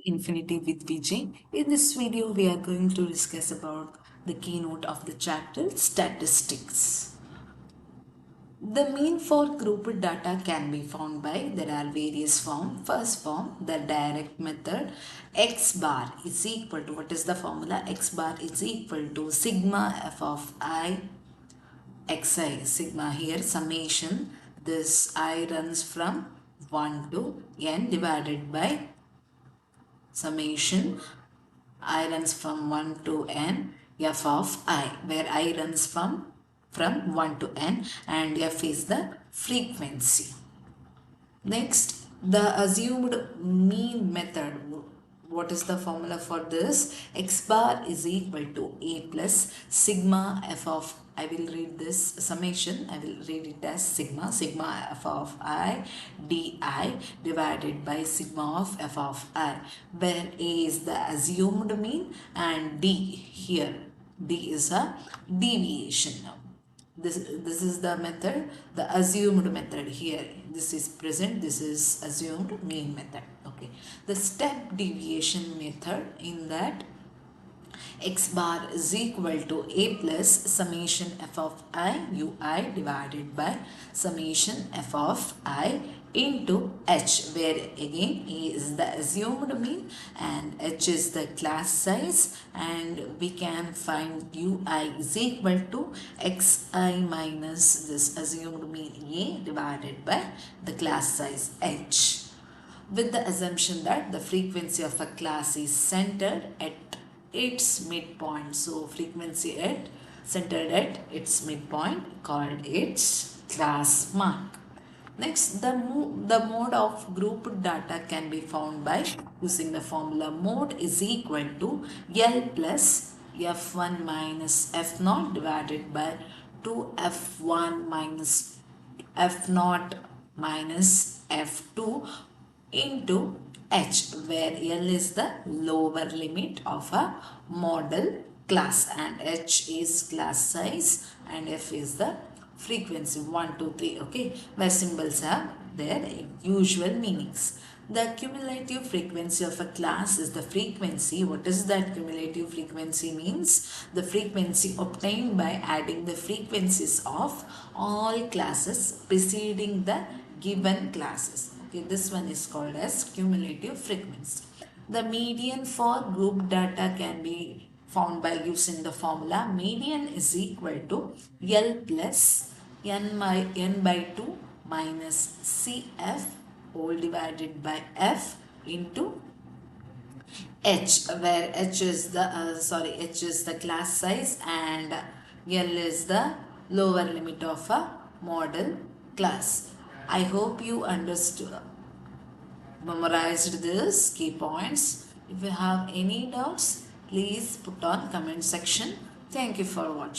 Infinity with Vijay. In this video, we are going to discuss about the keynote of the chapter Statistics. The mean for grouped data can be found by, there are various forms. First form, the direct method, x bar is equal to, what is the formula? X bar is equal to sigma f of I xi, sigma here, summation, this I runs from 1 to n divided by summation I runs from 1 to n f of I, where I runs from 1 to n and f is the frequency. Next, the assumed mean method. What is the formula for this? X bar is equal to A plus sigma f of, I will read this summation, I will read it as sigma f of I di divided by sigma of f of I, where A is the assumed mean and D here, D is a deviation. This is the method, the assumed method here. This is present, this is assumed mean method. Okay. The step deviation method, in that x bar is equal to a plus summation f of I ui divided by summation f of I into h, where again a is the assumed mean and h is the class size, and we can find ui is equal to xi minus this assumed mean a divided by the class size h, with the assumption that the frequency of a class is centered at its midpoint. So frequency at centered at its midpoint, called its class mark. Next, the mode of grouped data can be found by using the formula mode is equal to L plus F1 minus F0 divided by 2F1 minus F0 minus F2 into H, where L is the lower limit of a model class and H is class size and F is the frequency 1, 2, 3. Okay, where symbols have their usual meanings. The cumulative frequency of a class is the frequency. What is that cumulative frequency means? The frequency obtained by adding the frequencies of all classes preceding the given classes. Okay, this one is called as cumulative frequency. The median for group data can be found by using the formula median is equal to L plus n by 2 minus CF whole divided by F into H, where H is the class size and L is the lower limit of a model class. I hope you understood, memorized this key points. If you have any doubts, please put on comment section. Thank you for watching.